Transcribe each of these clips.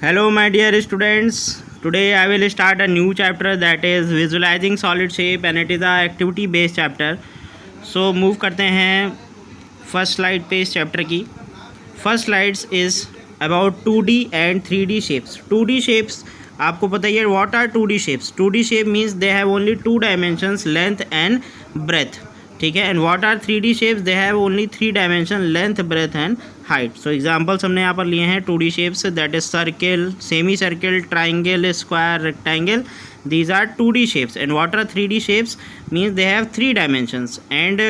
Hello, my dear students. Today I will start a new chapter that is visualizing solid shape and it is a activity based chapter. So move करते हैं first slide पे इस chapter की. First slides is about 2D and 3D shapes. 2D shapes आपको पता ही है what are 2D shapes. 2D shape means they have only 2 dimensions length and breadth. ठीक है. And what are 3D shapes, they have only 3 dimension length breadth and height. So examples हमने यहाँ पर लिए हैं 2D shapes, that is circle, semi circle, triangle, square, rectangle. These are 2D shapes. And what are 3D shapes? Means they have 3 dimensions. And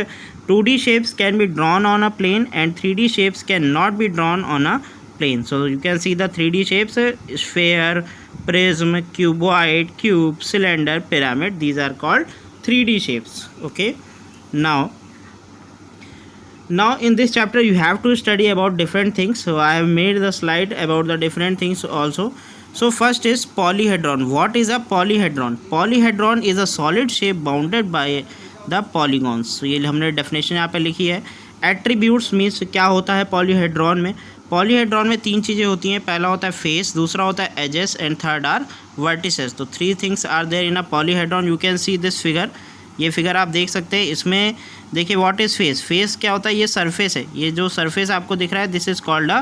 2D shapes can be drawn on a plane and 3D shapes cannot be drawn on a plane. So you can see the 3D shapes: sphere, prism, cuboid, cube, cylinder, pyramid. These are called 3D shapes. Okay. Now in this chapter you have to study about different things. So I have made the slide about the different things also. So first is polyhedron. What is a polyhedron? Polyhedron is a solid shape bounded by the polygons. So ये हमने definition यहाँ पे लिखी है. Attributes means क्या होता है polyhedron में. Polyhedron में 3 चीज़ें होती हैं. पहला होता है face, दूसरा होता है edges and third are vertices. तो 3 things are there in a polyhedron. You can see this figure. ये फिगर आप देख सकते हैं. इसमें देखिए व्हाट इज़ फेस. फेस क्या होता है, ये सरफेस है. ये जो सरफेस आपको दिख रहा है this is called a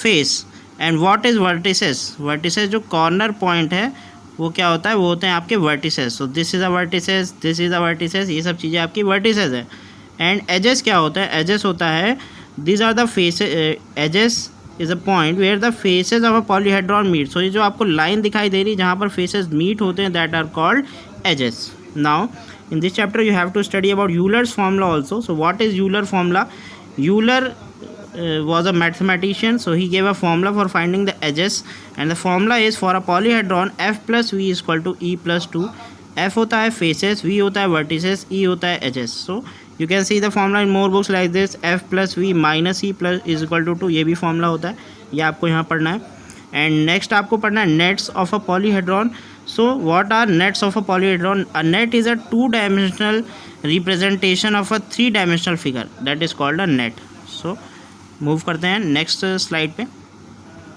face. And what is vertices. Vertices जो कॉर्नर पॉइंट है वो क्या होता है, वो होते हैं आपके vertices. So this is a vertices, this is a vertices, ये सब चीज़ें आपकी वर्टिसेस है. एंड एजेस क्या होता है, एजेस होता है this are the face. Edges is a point where the faces of a polyhedron meet. So ये जो आपको लाइन दिखाई दे रही है जहाँ पर फेसेस मीट होते हैं that are called edges. Now in this chapter you have to study about Euler's formula also. So what is Euler formula? Euler was a mathematician, so he gave a formula for finding the edges, and the formula is for a polyhedron f plus v is equal to e plus 2. f होता है faces, v होता है vertices, e होता है edges. So you can see the formula in more books like this. f plus v minus e plus is equal to 2. ये भी formula होता है, ये आपको यहाँ पढ़ना है. एंड नेक्स्ट आपको पढ़ना है nets of a polyhedron. So what are nets of a polyhedron. A net is a 2 dimensional representation of a 3 dimensional figure, that is called a net. So move करते हैं नेक्स्ट स्लाइड पे.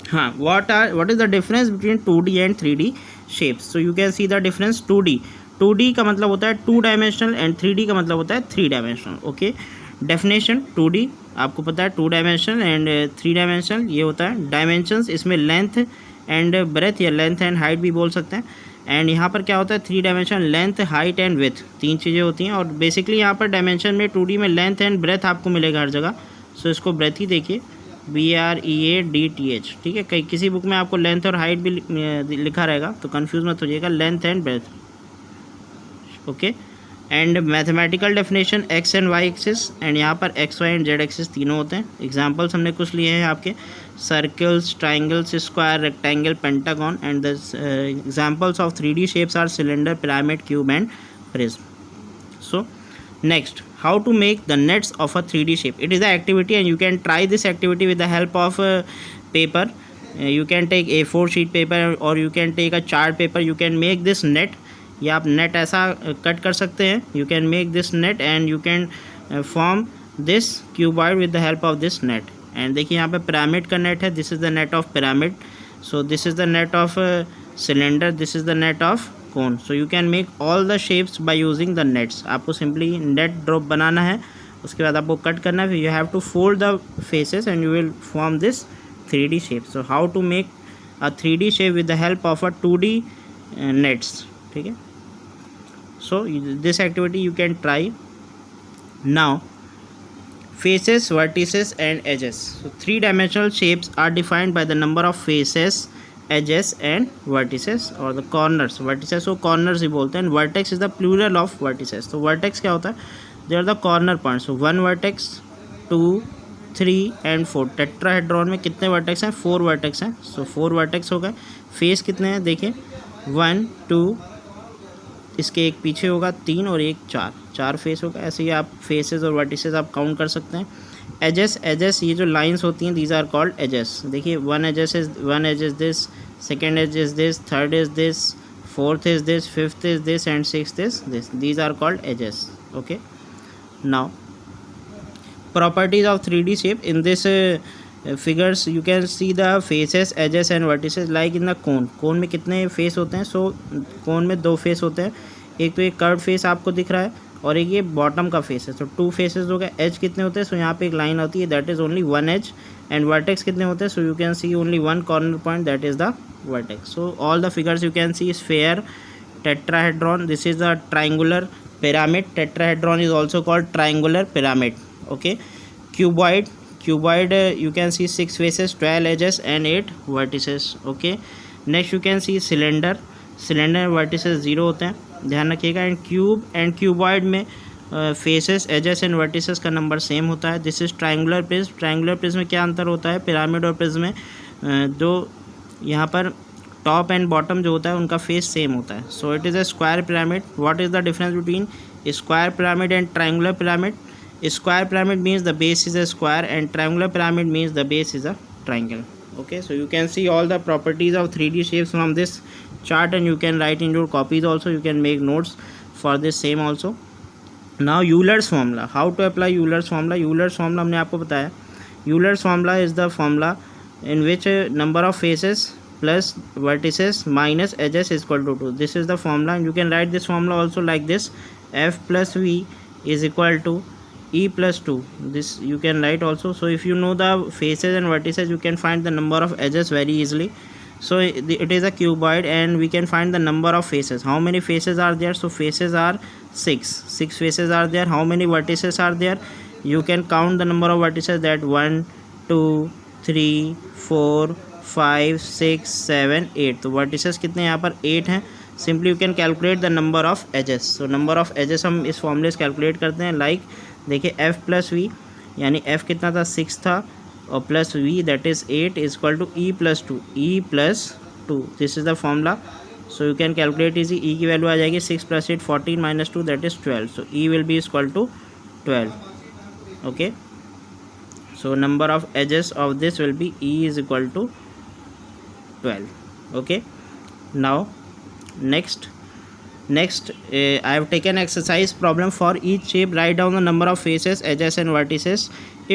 हाँ, what is the difference between 2D and 3D shapes. So you can see the difference. 2D का मतलब होता है 2 dimensional and 3D का मतलब होता है 3 डायमेंशनल. ओके. डेफिनेशन. 2D आपको पता है 2 डायमेंशनल एंड 3 डायमेंशनल ये होता है. डायमेंशंस इसमें लेंथ एंड ब्रेथ या लेंथ एंड हाइट भी बोल सकते हैं. एंड यहाँ पर क्या होता है 3 dimension length, height and width, 3 चीज़ें होती हैं. और बेसिकली यहाँ पर डायमेंशन में 2D में लेंथ एंड ब्रेथ आपको मिलेगा हर जगह. सो इसको ब्रेथ ही देखिए, BREADTH. ठीक है. कहीं किसी बुक में आपको लेंथ और हाइट भी लिखा रहेगा तो कन्फ्यूज़ मत हो जाइएगा. Length and breadth. Okay. And mathematical definition X and Y axis. And यहाँ पर X Y and Z axis तीनों होते हैं. एग्जांपल्स हमने कुछ लिए हैं आपके circles, triangles, square, rectangle, pentagon. And the examples of 3D shapes are cylinder, pyramid, cube and prism. So next, how to make the nets of a 3D shape. It is the activity and you can try this activity with the help of paper. You can take A4 sheet paper or you can take a chart paper. You can make this net. या आप net ऐसा cut कर सकते हैं. You can make this net and you can form this cuboid with the help of this net. And देखिए यहाँ पे pyramid का नेट है. This is the net of pyramid. So this is the net of cylinder. This is the net of cone. So you can make all the shapes by using the nets. आपको simply net drop बनाना है, उसके बाद आपको cut करना है. फिर you have to fold the faces and you will form this 3D shape. So how to make a 3D shape with the help of a 2D nets. ठीक है. So this activity you can try. Now faces, vertices and edges. So 3-dimensional shapes are defined by the number of faces, edges and vertices or the corners. Vertices को corners ही बोलते हैं. Vertex is the plural of vertices. तो vertex क्या होता है, they are the corner points. So 1 vertex, 2, 3 and 4. Tetrahedron में कितने vertex हैं, 4 वर्टेक्स हैं. सो 4 वर्टेक्स हो गए. फेस कितने हैं देखिए, 1, 2, इसके एक पीछे होगा 3 और एक 4 फेस होगा. ऐसे ही आप फेसेस और वर्टिसेस आप काउंट कर सकते हैं. एजेस ये जो लाइंस होती हैं दीज आर कॉल्ड एजेस. देखिए one edge is this, second edge is this, third is this, fourth is this, fifth is this and sixth is this. These are called edges. Okay. Now properties of 3D shape. In this figures you can see the faces edges and vertices like in the cone में कितने face होते हैं? सो कोन में 2 face होते हैं, एक तो एक कर्व फेस आपको दिख रहा है और एक ये बॉटम का फेस है, तो 2 फेसेस हो गए। एज कितने होते हैं? सो यहाँ पे एक लाइन होती है, that is only 1 edge. And vertex कितने होते हैं? So you can see only 1 corner point, that is the vertex. So all the figures you can see is fair tetrahedron. This is a triangular pyramid. Tetrahedron is also called triangular pyramid. Okay. Cuboid you can see 6 faces, 12 edges and 8 vertices. Okay. Next you can see cylinder vertices 0 होते हैं, ध्यान रखिएगा। And cube and cuboid में faces edges and vertices का number same होता है। This is triangular prism में क्या अंतर होता है? पिरामिड और प्रिज्म में जो यहाँ पर टॉप एंड बॉटम जो होता है उनका फेस सेम होता है। So it is a square pyramid. What is the difference between square pyramid and triangular pyramid? Square pyramid means the base is a square and triangular pyramid means the base is a triangle. Okay, so you can see all the properties of 3D shapes from this chart and you can write in your copies also. You can make notes for this same also. Now Euler's formula, how to apply Euler's formula? Euler's formula हमने आपको बताया। Euler's formula is the formula in which number of faces plus vertices minus edges is equal to 2. This is the formula and you can write this formula also like this: f plus v is equal to e plus 2. This you can write also. So if you know the faces and vertices, you can find the number of edges very easily. So it is a cuboid and we can find the number of faces. How many faces are there? So faces are 6 faces are there. How many vertices are there? You can count the number of vertices, that 1 2 3 4 5 6 7 8. तो vertices कितने यहाँ पर 8 हैं। Simply you can calculate the number of edges. So number of edges हम इस फॉर्मूले से calculate करते हैं। लाइक देखिए f प्लस वी, यानी f कितना था? 6 था, और plus v that is 8 is equal to e plus 2। This is the formula. So you can calculate easy. e की वैल्यू आ जाएगी 6 plus 8 14 minus 2 that is 12। So e will be equal to 12। Okay, so number of edges of this will be e is equal to 12। Okay, now next I have taken exercise problem for each shape. Write down the number of faces, edges and vertices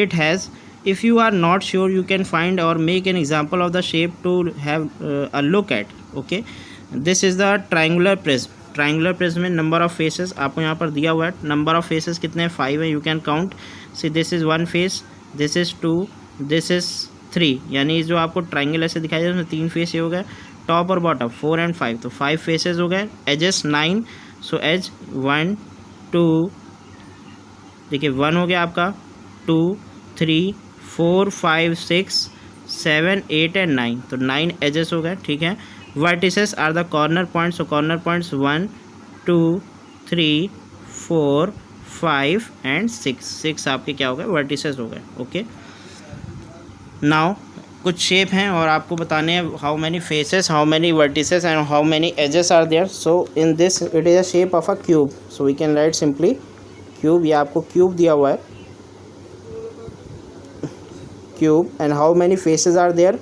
it has. If you are not sure, you can find or make an example of the shape to have a look at. Okay, this is the triangular prism में number of faces आपको यहाँ पर दिया हुआ है। number of faces कितने हैं? 5 है। you can count. See, this is 1 face, this is 2, this is 3, यानी जो आपको ट्राइंगल ऐसे दिखाई दे रहा है उसमें 3 फेस ये हो गए, टॉप और बॉटम 4 and 5, तो 5 फेसेस हो गए। एजेस 9, सो एज 1 2 देखिए 1 हो गया आपका, 2 3 4 5 6 7 8 एंड 9, तो 9 एजेस हो गए। ठीक है। Vertices are the corner points, so corner points 1 2 3 4 5 and 6 आपके क्या हो गए? वर्टिसेस हो गए। ओके, नाउ कुछ शेप हैं और आपको बताने हैं how many faces, how many vertices and how many edges are there. So in this it is a shape of a cube, so we can write simply cube. ये आपको cube दिया हुआ है, cube. And how many faces are there?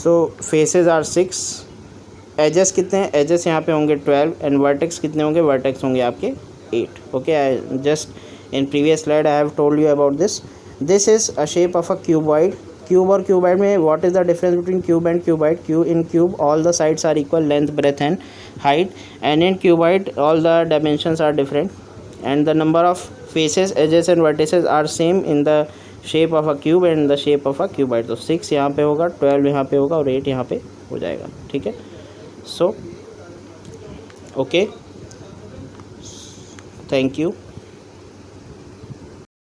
So faces are 6। Edges कितने हैं? Edges यहाँ पे होंगे 12 एंड वर्टेक्स कितने होंगे? वर्टेक्स होंगे आपके 8। Okay, I just in previous slide I have told you about this. This is a shape of a cuboid. Cube और क्यूबॉइड में what is the difference between cube and cuboid? In cube all the sides are equal, length breadth and height, and in cuboid all the dimensions are different and the number of faces, edges and vertices are same in the shape of a cube and the shape of a cuboid. तो 6 यहाँ पे होगा, 12 यहाँ पे होगा और 8 यहाँ पे हो जाएगा। ठीक है। So okay, thank you.